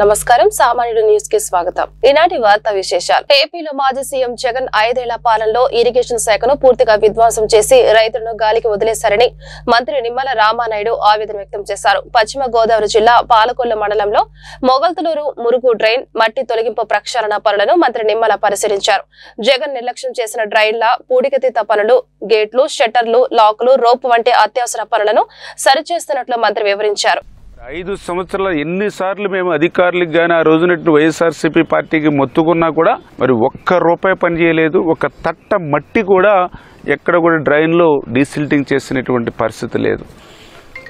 నమస్కారం సామాన్యుడు న్యూస్ కి స్వాగతం. ఈనాటి వార్తా విశేషాలు. ఏపీలో మాజీ సీఎం జగన్ 5 ఏళ్ల పాలనలో ఇరిగేషన్ శాఖను పూర్తిగా విధ్వంసం చేసి రైతులను గాలికి వదిలేశారని మంత్రి నిమ్మల రామానాయుడు ఆవేదన వ్యక్తం చేశారు. పశ్చిమ గోదావరి జిల్లా పాలకొల్లు మండలంలో మొగల్తులూరు మురుగు డ్రైన్ మట్టి తొలగింపు ప్రక్షాళన పనులను మంత్రి నిమ్మల పరిశీలించారు. జగన్ నిర్లక్ష్యం చేసిన డ్రైన్ల పూడికతీత పనులు, గేట్లు, షట్టర్లు, లాకులు, రోప్ వంటి అత్యవసర పనులను సరిచేస్తున్నట్లు మంత్రి వివరించారు. 5 సంవత్సరాల ఎన్నిసార్లు మేము అధికారులకు గానీ ఆ రోజునట్టు వైఎస్ఆర్సీపీ పార్టీకి మొత్తుకున్నా కూడా మరి ఒక్క రూపాయి పని చేయలేదు. ఒక తట్ట మట్టి కూడా ఎక్కడ కూడా డ్రైన్లో డీసిల్టింగ్ చేసినటువంటి పరిస్థితి లేదు.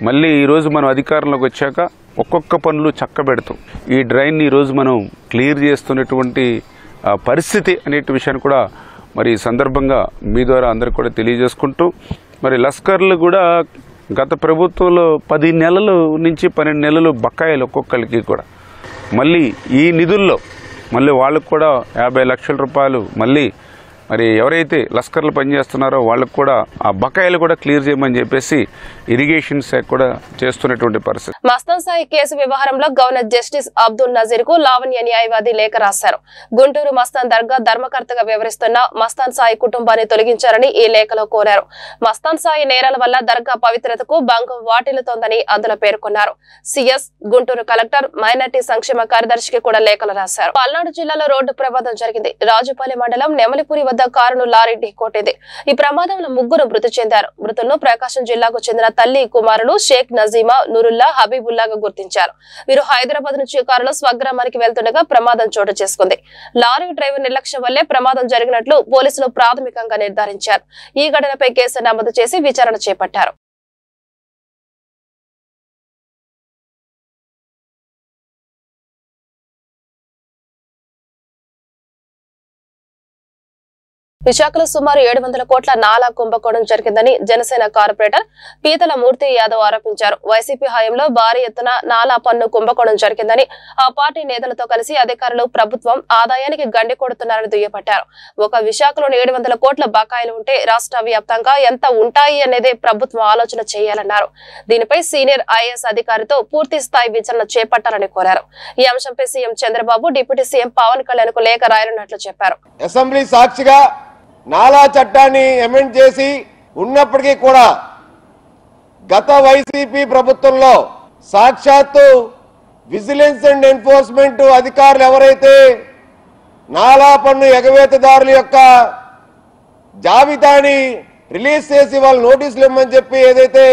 మళ్ళీ ఈరోజు మనం అధికారంలోకి వచ్చాక ఒక్కొక్క పనులు చక్కబెడతాం. ఈ డ్రైన్ని ఈరోజు మనం క్లియర్ చేస్తున్నటువంటి పరిస్థితి అనే విషయాన్ని కూడా మరి ఈ సందర్భంగా మీ ద్వారా అందరికి కూడా తెలియజేసుకుంటూ మరి లస్కర్లు కూడా గత ప్రభుత్వంలో 10 నెలల నుంచి 12 నెలలు బకాయిలు ఒక్కొక్కరికి కూడా మళ్ళీ ఈ నిధుల్లో మళ్ళీ వాళ్ళకు కూడా 50 లక్షల రూపాయలు మళ్ళీ మరి ఎవరైతే లస్కర్లు పనిచేస్తున్నారో వాళ్ళకు కూడా ఆ బకాయిలు కూడా క్లియర్ చేయమని చెప్పేసి ఇరిగేషన్ శాఖ కూడా చేస్తున్నటువంటి పరిస్థితి. మస్తాన్ సాయి కేసు వ్యవహారంలో గవర్నర్ జస్టిస్ అబ్దుల్ నజీర్ కు లావణ్య న్యాయవాది లేఖ రాశారు. గుంటూరు మస్తాన్ దర్గా ధర్మకర్తగా వ్యవహరిస్తున్న మస్తాన్ సాయి కుటుంబాన్ని తొలగించారని ఈ లేఖలో కోరారు. మస్తాన్ సాయి నేరాల వల్ల దర్గా పవిత్రతకు భంగం వాటిల్లుతోందని అందులో పేర్కొన్నారు. సిఎస్, గుంటూరు కలెక్టర్, మైనార్టీ సంక్షేమ కార్యదర్శికి కూడా లేఖలు రాశారు. పల్నాడు జిల్లాలో రోడ్డు ప్రమాదం జరిగింది. రాజుపల్లి మండలం నెమలిపురి వద్ద కారును లారీ ఢీకొట్టింది. ఈ ప్రమాదంలో 3 మృతి చెందారు. మృతులను ప్రకాశం జిల్లాకు చెందిన తల్లి కుమారులు షేక్ నజీమా, నూరుల్లా, హబీబుల్లాగా గుర్తించారు. వీరు హైదరాబాద్ నుంచి కారులో స్వగ్రామానికి వెళ్తుండగా ప్రమాదం చోటు చేసుకుంది. లారీ డ్రైవర్ నిర్లక్ష్యం వల్లే ప్రమాదం జరిగినట్లు పోలీసులు ప్రాథమికంగా నిర్ధారించారు. ఈ ఘటనపై కేసు నమోదు చేసి విచారణ చేపట్టారు. విశాఖలో సుమారు 700 కోట్ల నాలా కుంభకోణం జరిగిందని జనసేన కార్పొరేటర్ పీతల మూర్తి యాదవ్ ఆరోపించారు. వైసీపీ హయాంలో భారీ ఎత్తున నాలా పన్ను కుంభకోణం జరిగిందని ఆ పార్టీ నేతలతో కలిసి అధికారులు ప్రభుత్వం ఆదాయానికి గండి కొడుతున్నారని దుయ్యబట్టారు. ఒక విశాఖలోని 700 కోట్ల బకాయిలు ఉంటే రాష్ట్ర వ్యాప్తంగా ఎంత ఉంటాయి అనేది ప్రభుత్వం ఆలోచన చేయాలన్నారు. దీనిపై సీనియర్ ఐఏఎస్ అధికారితో పూర్తి స్థాయి విచారణ చేపట్టాలని కోరారు. ఈ అంశంపై CM Chandrababu deputy CM Pawan Kalyan కు లేఖ రాయనున్నట్లు చెప్పారు. అసెంబ్లీ సాక్షిగా నాలా చట్టాన్ని అమెండ్ చేసి ఉన్నప్పటికీ కూడా గత వైసీపీ ప్రభుత్వంలో సాక్షాత్తు విజిలెన్స్ అండ్ ఎన్ఫోర్స్మెంట్ అధికారులు ఎవరైతే నాలా పన్ను ఎగవేతదారుల యొక్క జాబితాని రిలీజ్ చేసి వాళ్ళు నోటీసులు ఇవ్వమని చెప్పి ఏదైతే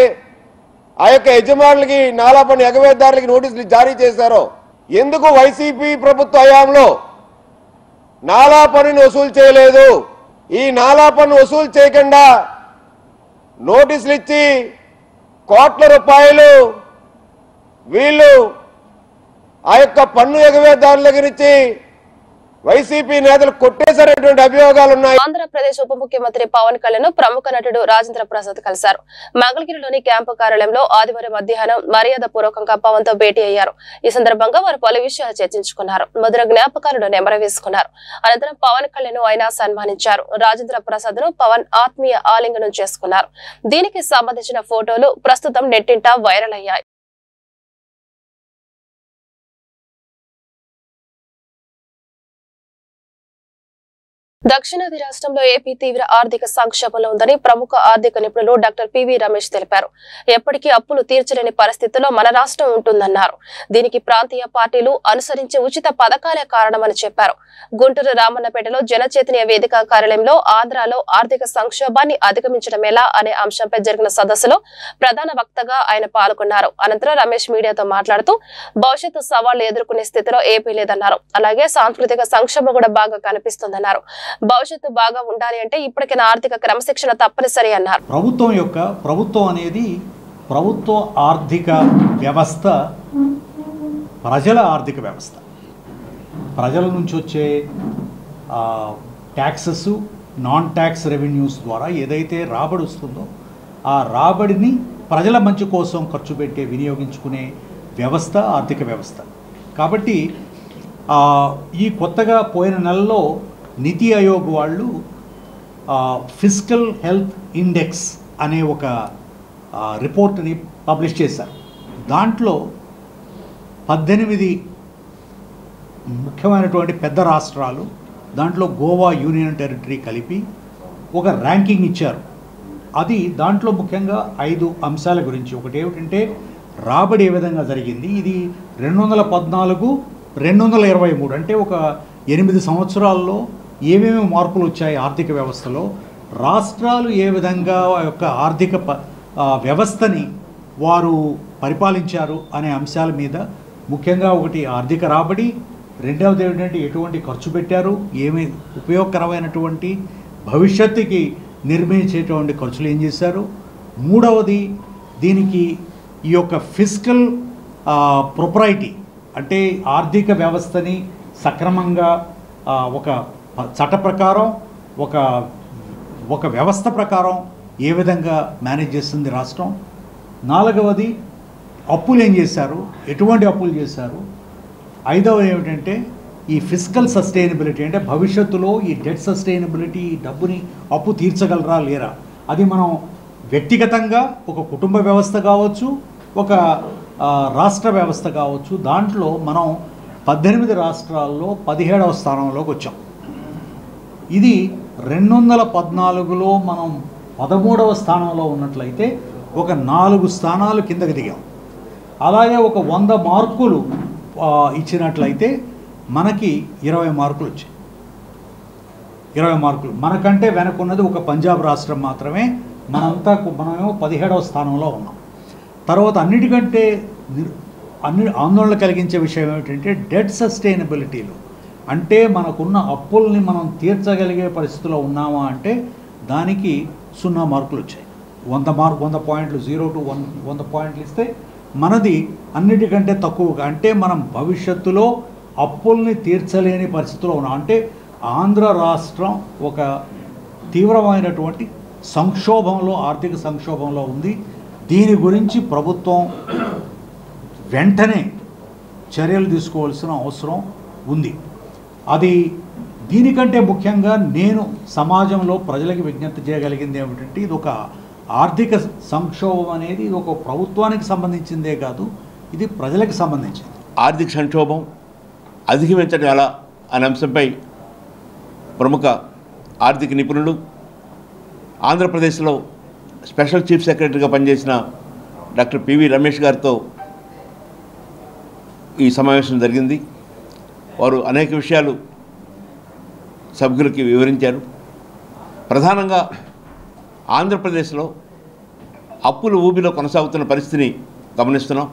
ఆ యొక్క యజమానులకి నాలా పన్ను ఎగవేతదారులకి నోటీసులు జారీ చేశారో, ఎందుకు వైసీపీ ప్రభుత్వ హయాంలో నాలా పన్నుని వసూలు చేయలేదు? ఈ నాలా పన్ను వసూలు చేయకుండా నోటీసులు ఇచ్చి కోట్ల రూపాయలు వీళ్ళు ఆ యొక్క పన్ను ఎగవేతదారుల దగ్గర నుంచి వైసీపీ నేతలు కొట్టేశారనేటువంటి అభియోగాలు ఉన్నాయి. ఆంధ్రప్రదేశ్ ఉప ముఖ్యమంత్రి పవన్ కళ్యాణ్ ప్రముఖ నటుడు రాజేంద్ర ప్రసాద్ కలిశారు. మంగళగిరిలోని క్యాంపు కార్యాలయంలో ఆదివారం మధ్యాహ్నం మర్యాద పూర్వకంగా పవన్ తో భేటీ అయ్యారు. ఈ సందర్భంగా వారు పలు విషయాలు చర్చించుకున్నారు. మధుర జ్ఞాపకాలను నెమరవేసుకున్నారు. అనంతరం పవన్ కళ్యాణ్ ఆయన సన్మానించారు. రాజేంద్ర ప్రసాద్ ను పవన్ ఆత్మీయ ఆలింగనం చేసుకున్నారు. దీనికి సంబంధించిన ఫోటోలు ప్రస్తుతం నెట్టింట వైరల్ అయ్యాయి. దక్షిణాది రాష్ట్రంలో ఏపీ తీవ్ర ఆర్థిక సంక్షోభంలో ఉందని ప్రముఖ ఆర్థిక నిపుణులు డాక్టర్ పివి రమేష్ తెలిపారు. ఎప్పటికీ అప్పులు తీర్చలేని పరిస్థితుల్లో మన రాష్ట్రం ఉంటుందన్నారు. దీనికి ప్రాంతీయ పార్టీలు అనుసరించే ఉచిత పథకాలే కారణమని చెప్పారు. గుంటూరు రామన్నపేటలో జనచైతన్య వేదిక కార్యాలయంలో ఆంధ్రాలో ఆర్థిక సంక్షోభాన్ని అధిగమించడం ఎలా అనే అంశంపై జరిగిన సదస్సులో ప్రధాన వక్తగా ఆయన పాల్గొన్నారు. అనంతరం రమేష్ మీడియాతో మాట్లాడుతూ భవిష్యత్తు సవాళ్లు ఎదుర్కొనే స్థితిలో ఏపీ లేదన్నారు. అలాగే సాంస్కృతిక సంక్షోభం కూడా బాగా కనిపిస్తుందన్నారు. భవిష్యత్తు బాగా ఉండాలి అంటే ఇప్పటికైనా ఆర్థిక క్రమశిక్షణ తప్పనిసరి అన్నారు. ప్రభుత్వం అనేది ప్రభుత్వ ఆర్థిక వ్యవస్థ ప్రజల ఆర్థిక వ్యవస్థ. ప్రజల నుంచి వచ్చే ట్యాక్సెస్, నాన్ ట్యాక్స్ రెవెన్యూస్ ద్వారా ఏదైతే రాబడి వస్తుందో ఆ రాబడిని ప్రజల మంచి కోసం ఖర్చు పెట్టే వినియోగించుకునే వ్యవస్థ ఆర్థిక వ్యవస్థ. కాబట్టి ఈ కొత్తగా పోయిన నెలలో నీతి ఆయోగ్ వాళ్ళు ఫిస్కల్ హెల్త్ ఇండెక్స్ అనే ఒక రిపోర్ట్ని పబ్లిష్ చేశారు. దాంట్లో 18 ముఖ్యమైనటువంటి పెద్ద రాష్ట్రాలు, దాంట్లో గోవా యూనియన్ టెరిటరీ కలిపి ఒక ర్యాంకింగ్ ఇచ్చారు. అది దాంట్లో ముఖ్యంగా 5 అంశాల గురించి. ఒకటి ఏమిటంటే రాబడి ఏ విధంగా జరిగింది. ఇది 2014, 2023 అంటే ఒక 8 సంవత్సరాల్లో ఏమేమి మార్పులు వచ్చాయి ఆర్థిక వ్యవస్థలో, రాష్ట్రాలు ఏ విధంగా యొక్క ఆర్థిక వ్యవస్థని వారు పరిపాలించారు అనే అంశాల మీద ముఖ్యంగా ఒకటి ఆర్థిక రాబడి, రెండవది ఏమిటంటే ఎటువంటి ఖర్చు పెట్టారు, ఏమి ఉపయోగకరమైనటువంటి భవిష్యత్తుకి నిర్మించేటువంటి ఖర్చులు ఏం చేశారు, మూడవది దీనికి ఈ యొక్క ఫిస్కల్ ప్రొపరైటీ అంటే ఆర్థిక వ్యవస్థని సక్రమంగా ఒక చట్ట ప్రకారం ఒక వ్యవస్థ ప్రకారం ఏ విధంగా మేనేజ్ చేస్తుంది రాష్ట్రం, నాలుగవది అప్పులు ఏం చేశారు, ఎటువంటి అప్పులు చేశారు, ఐదవది ఏమిటంటే ఈ ఫిస్కల్ సస్టైనబిలిటీ అంటే భవిష్యత్తులో ఈ డెట్ సస్టైనబిలిటీ, ఈ డబ్బుని అప్పు తీర్చగలరా లేరా, అది మనం వ్యక్తిగతంగా ఒక కుటుంబ వ్యవస్థ కావచ్చు, ఒక రాష్ట్ర వ్యవస్థ కావచ్చు. దాంట్లో మనం 18 రాష్ట్రాల్లో 17వ స్థానంలోకి వచ్చాం. ఇది 2014లో మనం 13వ స్థానంలో ఉన్నట్లయితే ఒక 4 స్థానాలు కిందకి దిగాం. అలాగే ఒక 100 మార్కులు ఇచ్చినట్లయితే మనకి 20 మార్కులు వచ్చాయి. 20 మార్కులు. మనకంటే వెనకున్నది ఒక పంజాబ్ రాష్ట్రం మాత్రమే. మనమేమో 17వ స్థానంలో ఉన్నాం. తర్వాత అన్నిటికంటే ఆందోళన కలిగించే విషయం ఏమిటంటే డెట్ సస్టైనబిలిటీలో, అంటే మనకున్న అప్పుల్ని మనం తీర్చగలిగే పరిస్థితిలో ఉన్నామా అంటే దానికి 0 మార్కులు వచ్చాయి. 100 పాయింట్లు 0 to 100 పాయింట్లు ఇస్తే మనది అన్నిటికంటే తక్కువగా, అంటే మనం భవిష్యత్తులో అప్పుల్ని తీర్చలేని పరిస్థితిలో ఉన్నాం. అంటే ఆంధ్ర రాష్ట్రం ఒక తీవ్రమైనటువంటి సంక్షోభంలో, ఆర్థిక సంక్షోభంలో ఉంది. దీని గురించి ప్రభుత్వం వెంటనే చర్యలు తీసుకోవాల్సిన అవసరం ఉంది. అది దీనికంటే ముఖ్యంగా నేను సమాజంలో ప్రజలకు విజ్ఞప్తి చేయగలిగింది ఏమిటంటే ఇది ఒక ఆర్థిక సంక్షోభం అనేది ఇది ఒక ప్రభుత్వానికి సంబంధించిందే కాదు, ఇది ప్రజలకు సంబంధించింది. ఆర్థిక సంక్షోభం అధిగమించడం ఎలా అనే అంశంపై ప్రముఖ ఆర్థిక నిపుణులు, ఆంధ్రప్రదేశ్లో స్పెషల్ చీఫ్ సెక్రటరీగా పనిచేసిన డాక్టర్ పివి రమేష్ గారితో ఈ సమావేశం జరిగింది. వారు అనేక విషయాలు సభ్యులకి వివరించారు. ప్రధానంగా ఆంధ్రప్రదేశ్లో అప్పుల ఊబిలో కొనసాగుతున్న పరిస్థితిని గమనిస్తున్నాం.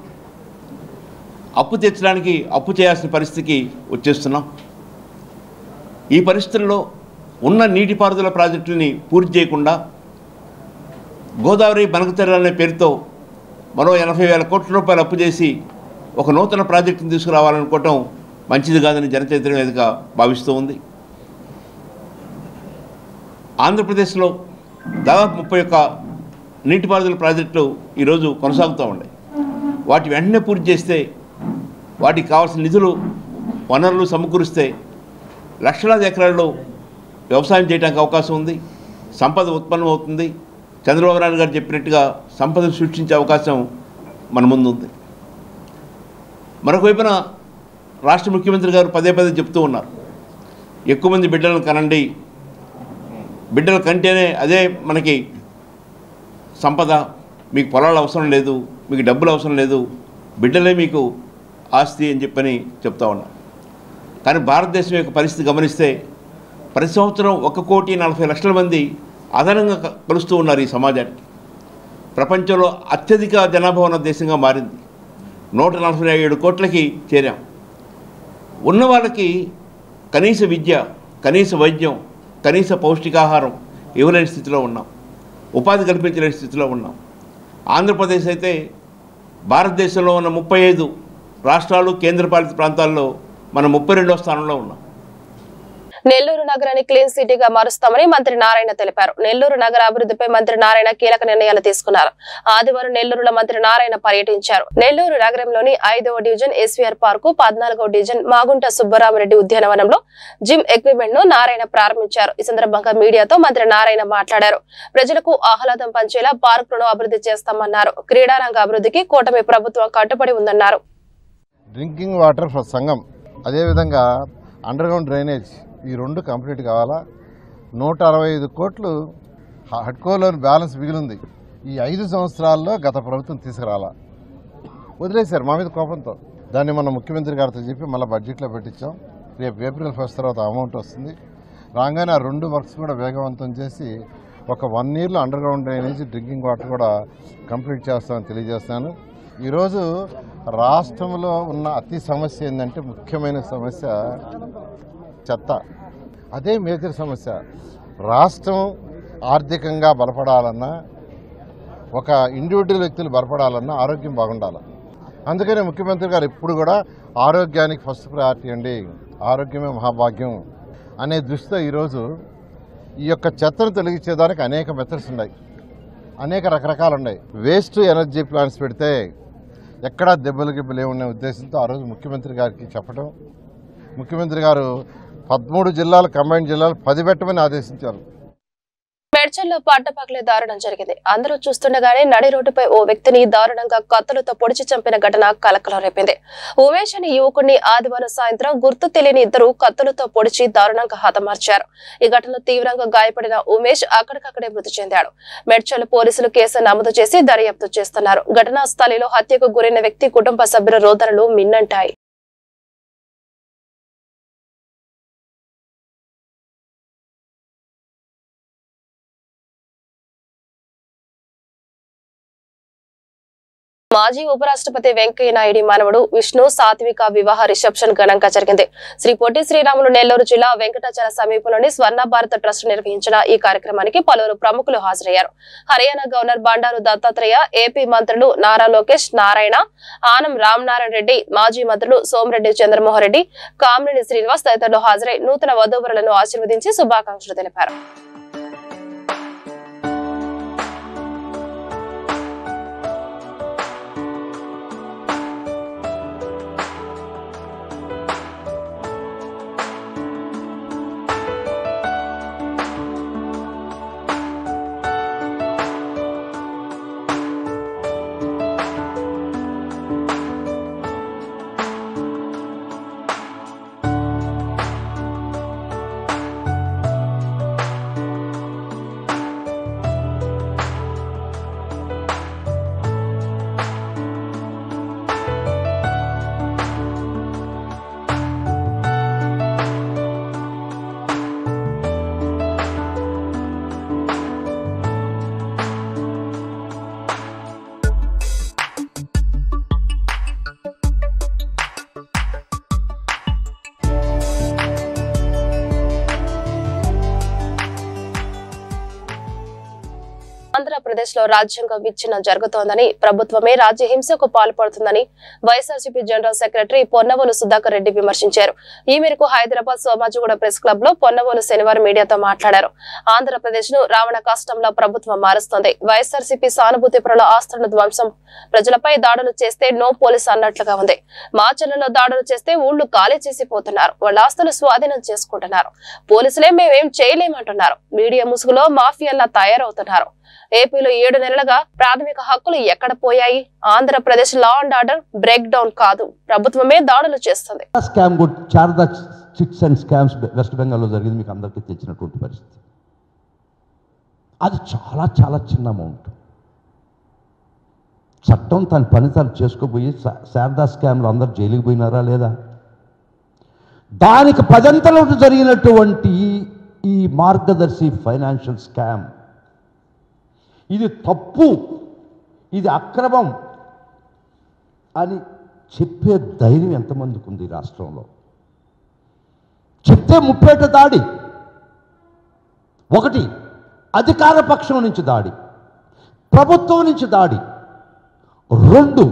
అప్పు తీర్చడానికి అప్పు చేయాల్సిన పరిస్థితికి వచ్చేస్తున్నాం. ఈ పరిస్థితుల్లో ఉన్న నీటిపారుదల ప్రాజెక్టులని పూర్తి చేయకుండా గోదావరి బనకచెర్ల అనే పేరుతో మరో 80,000 కోట్ల రూపాయలు అప్పు చేసి ఒక నూతన ప్రాజెక్టును తీసుకురావాలనుకోవటం మంచిది కాదని జనచైతన్యం వేదిక భావిస్తూ ఉంది. ఆంధ్రప్రదేశ్లో దాదాపు 31 నీటిపారుదల ప్రాజెక్టులు ఈరోజు కొనసాగుతూ ఉన్నాయి. వాటి వెంటనే పూర్తి చేస్తే, వాటికి కావాల్సిన నిధులు వనరులు సమకూరిస్తే లక్షలాది ఎకరాల్లో వ్యవసాయం చేయడానికి అవకాశం ఉంది, సంపద ఉత్పన్నం అవుతుంది. చంద్రబాబు నాయుడు గారు చెప్పినట్టుగా సంపదను సృష్టించే అవకాశం మన ముందు ఉంది. మరొక వైపున రాష్ట్ర ముఖ్యమంత్రి గారు పదే చెప్తూ ఉన్నారు, ఎక్కువ మంది బిడ్డలను కనండి, బిడ్డలు కంటేనే అదే మనకి సంపద, మీకు పొలాలు అవసరం లేదు, మీకు డబ్బులు అవసరం లేదు, బిడ్డలే మీకు ఆస్తి అని చెప్పని చెప్తా ఉన్నారు. కానీ భారతదేశం యొక్క పరిస్థితి గమనిస్తే ప్రతి సంవత్సరం 1,40,00,000 మంది అదనంగా కలుస్తూ ఉన్నారు ఈ సమాజానికి. ప్రపంచంలో అత్యధిక జనాభా ఉన్న దేశంగా మారింది. 147 కోట్లకి చేరాం. ఉన్న వాళ్ళకి కనీస విద్య, కనీస వైద్యం, కనీస పౌష్టికాహారం ఇవ్వలేని స్థితిలో ఉన్నాం, ఉపాధి కల్పించలేని స్థితిలో ఉన్నాం. ఆంధ్రప్రదేశ్ అయితే భారతదేశంలో ఉన్న 35 రాష్ట్రాలు కేంద్రపాలిత ప్రాంతాల్లో మనం 32వ స్థానంలో ఉన్నాం. నెల్లూరు నగరాన్ని క్లీన్ సిటీగా మారుస్తామని మంత్రి నారాయణ తెలిపారు. నెల్లూరు నగర అభివృద్ధిపై మంత్రి నారాయణ కీలక నిర్ణయాలు తీసుకున్నారు. ఆదివారం నెల్లూరులో మంత్రి నారాయణ పర్యటించారు. నెల్లూరు నగరంలోని 5వ డివిజన్ ఎస్వీఆర్ పార్కు, 14వ డివిజన్ మాగుంట సుబ్బరామరెడ్డి ఉద్యానవనంలో జిమ్ ఎక్విప్మెంట్ ను నారాయణ ప్రారంభించారు. ఈ సందర్భంగా మీడియాతో మంత్రి నారాయణ మాట్లాడారు. ప్రజలకు ఆహ్లాదం పంచేలా పార్కులను అభివృద్ధి చేస్తామన్నారు. క్రీడారంగ అభివృద్ధికి కూటమి ప్రభుత్వం కట్టుబడి ఉందన్నారు. డ్రింకింగ్ వాటర్ సంఘం అదేవిధంగా అండర్గ్రౌండ్ డ్రైనేజ్ ఈ రెండు కంప్లీట్ కావాలా. 165 కోట్లు హడ్కోలోని బ్యాలెన్స్ మిగిలింది. ఈ 5 సంవత్సరాల్లో గత ప్రభుత్వం తీసుకురాలా, వదిలేశారు మా మీద కోపంతో. దాన్ని మన ముఖ్యమంత్రి గారితో చెప్పి మళ్ళీ బడ్జెట్లో పెట్టించాం. రేపు April 1 తర్వాత అమౌంట్ వస్తుంది. రాగానే ఆ 2 వర్క్స్ కూడా వేగవంతం చేసి ఒక 1 yearలో అండర్గ్రౌండ్ డ్రైనేజ్, డ్రింకింగ్ వాటర్ కూడా కంప్లీట్ చేస్తామని తెలియజేస్తాను. ఈరోజు రాష్ట్రంలో ఉన్న అతి సమస్య ఏంటంటే, ముఖ్యమైన సమస్య చెత్త. అదే మేజర్ సమస్య. రాష్ట్రం ఆర్థికంగా బలపడాలన్నా, ఒక ఇండివిజువల్ వ్యక్తులు బలపడాలన్నా ఆరోగ్యం బాగుండాలి. అందుకనే ముఖ్యమంత్రి గారు ఎప్పుడు కూడా ఆరోగ్యానికి ఫస్ట్ ప్రయారిటీ అండి, ఆరోగ్యమే మహాభాగ్యం అనే దృష్టితో ఈరోజు ఈ యొక్క చెత్తను తొలగించేదానికి అనేక మెథడ్స్ ఉన్నాయి, అనేక రకరకాలు ఉన్నాయి. వేస్ట్ ఎనర్జీ ప్లాంట్స్ పెడితే ఎక్కడా దెబ్బలు ఏమున్న ఉద్దేశంతో ఆ రోజు ముఖ్యమంత్రి గారికి చెప్పడం, ముఖ్యమంత్రి గారు 13 జిల్లాలు కంబైన్డ్ జిల్లాలు 10 పెట్టమని ఆదేశించారు. మేడ్చల్లో పట్టపగలే దారుణం జరిగింది. అందరూ చూస్తుండగానే నడి రోడ్డుపై ఓ వ్యక్తిని దారుణంగా కత్తులతో పొడిచి చంపిన ఘటన కలకలం రేపింది. ఉమేష్ అనే యువకుడిని ఆదివారం సాయంత్రం గుర్తు తెలియని ఇద్దరు కత్తులతో పొడిచి దారుణంగా హతమార్చారు. ఈ ఘటనలో తీవ్రంగా గాయపడిన ఉమేష్ అక్కడికక్కడే మృతి చెందాడు. మేడ్చల్ పోలీసులు కేసు నమోదు చేసి దర్యాప్తు చేస్తున్నారు. ఘటనా స్థలిలో హత్యకు గురైన వ్యక్తి కుటుంబ సభ్యుల రోదనలు మిన్నంటాయి. మాజీ ఉపరాష్ట్రపతి వెంకయ్య నాయుడు మనవడు విష్ణు సాత్విక వివాహ రిసెప్షన్ ఘనంగా జరిగింది. శ్రీ పొట్టి శ్రీరాములు నెల్లూరు జిల్లా వెంకటాచల సమీపంలోని స్వర్ణ భారత ట్రస్ట్ నిర్వహించిన ఈ కార్యక్రమానికి పలువురు ప్రముఖులు హాజరయ్యారు. హర్యానా గవర్నర్ బండారు దత్తాత్రేయ, ఏపీ మంత్రులు నారా లోకేష్, నారాయణ, ఆనం రామనారాయణ రెడ్డి, మాజీ మంత్రులు సోమిరెడ్డి చంద్రమోహన్ రెడ్డి, కామిరెడ్డి శ్రీనివాస్ తదితరులు హాజరై నూతన వధూవరులను ఆశీర్వదించి శుభాకాంక్షలు తెలిపారు. ఆంధ్రప్రదేశ్ లో రాజ్యాంగ విచ్ఛిన్నం జరుగుతోందని, ప్రభుత్వమే రాజ్య హింసకు పాల్పడుతుందని వైఎస్ఆర్సీపీ జనరల్ సెక్రటరీ పొన్నవోలు సుధాకర్ రెడ్డి విమర్శించారు. ఈ మేరకు హైదరాబాద్ సోమాజిగూడ ప్రెస్ క్లబ్ లో పొన్నవోలు శనివారం మీడియాతో మాట్లాడారు. ఆంధ్రప్రదేశ్ ను రావణ కష్టంలో ప్రభుత్వం మారుస్తోంది. వైఎస్ఆర్సీపీ సానుభూతి పరుల ఆస్తులను ధ్వంసం, ప్రజలపై దాడులు చేస్తే నో పోలీస్ అన్నట్లుగా ఉంది. మార్చర్లలో దాడులు చేస్తే ఊళ్లు ఖాళీ చేసిపోతున్నారు, వాళ్ళ ఆస్తులు స్వాధీనం చేసుకుంటున్నారు. పోలీసులే మేమేం చేయలేమంటున్నారు. మీడియా ముసుగులో మాఫియాల్లా తయారవుతున్నారు. ఏపీలో 7 నెలలుగా ప్రాథమిక హక్కులు ఎక్కడ పోయాయి? Andhra Pradesh law and order break down కాదు, ప్రభుత్వమే దాడులు చేస్తుంది. Sharada chits and scams west బెంగాల్లో జరిగింది, మీకు అందరికీ తెలిసినటువంటి పరిస్థితి. అది చాలా చాలా చిన్న అమౌంట్. చట్టం తన పని తను చేసుకోపోయి శారదా స్కామ్లో అందరు జైలుకి పోయినారా లేదా? దానికి పదంతలో జరిగినటువంటి ఈ మార్గదర్శి ఫైనాన్షియల్ స్కామ్, ఇది తప్పు, ఇది అక్రమం అని చెప్పే ధైర్యం ఎంతమందికి ఉంది రాష్ట్రంలో? చెప్తే ముప్పేట దాడి. ఒకటి, అధికార పక్షం నుంచి దాడి, ప్రభుత్వం నుంచి దాడి. 2,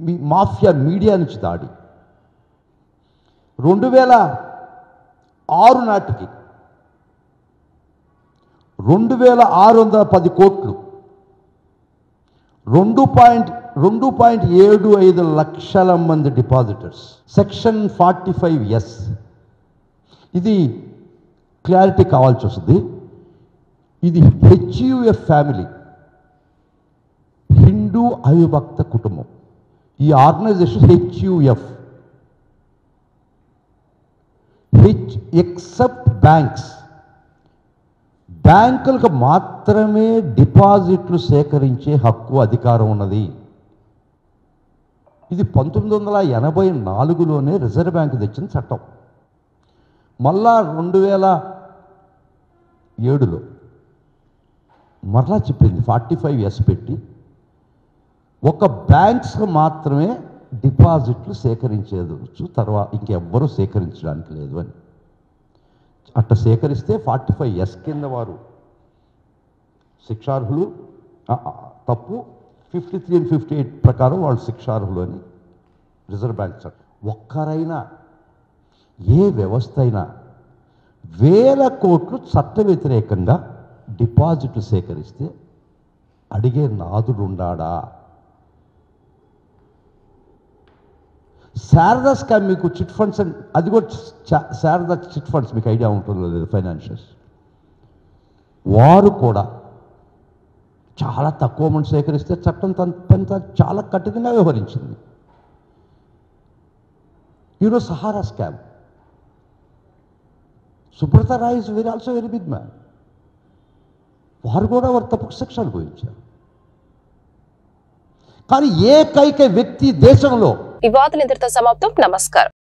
మీ మాఫియా మీడియా నుంచి దాడి. 2006 నాటికి 2610 కోట్లు, 2.75 లక్షల మంది డిపాజిటర్స్. సెక్షన్ 45S, ఇది క్లారిటీ కావాల్సి వస్తుంది. ఇది HUF ఫ్యామిలీ, హిందూ అవిభక్త కుటుంబం. ఈ ఆర్గనైజేషన్ HUF, ఎక్సెప్ట్ బ్యాంక్స్, బ్యాంకులకు మాత్రమే డిపాజిట్లు సేకరించే హక్కు అధికారం ఉన్నది. ఇది 1984లోనే రిజర్వ్ బ్యాంక్ తెచ్చిన చట్టం. మళ్ళా 2007లో మరలా చెప్పింది 45S పెట్టి ఒక బ్యాంక్స్ మాత్రమే డిపాజిట్లు సేకరించేదవచ్చు, తర్వాత ఇంకెవ్వరూ సేకరించడానికి లేదు అని. అట్లా సేకరిస్తే 45S కింద వారు శిక్షార్హులు, తప్పు 53 and 58 ప్రకారం వాళ్ళు శిక్షార్హులు అని రిజర్వ్ బ్యాంక్ చట్టం. ఒక్కరైనా ఏ వ్యవస్థ అయినా 1000 కోట్లు చట్ట వ్యతిరేకంగా డిపాజిట్లు సేకరిస్తే అడిగే నాదుడు ఉండాడా? శారదా స్కామ్ మీకు చిట్ ఫండ్స్ అండ్ అది కూడా శారదా చిట్ ఫండ్స్ మీకు ఐడియా ఉంటుందో లేదు, ఫైనాన్షియల్స్ వారు కూడా చాలా తక్కువ అమౌంట్ సేకరిస్తే చట్టం తన చాలా కఠినంగా వ్యవహరించింది. Sahara scam, Subrata Roy is also very big man, వారు కూడా వారు తప్పుకు శిక్ష అనుభవించారు. కానీ ఏకైక వ్యక్తి దేశంలో. ఈ వార్తలు ఇంతటితో సమాప్తం. నమస్కారం.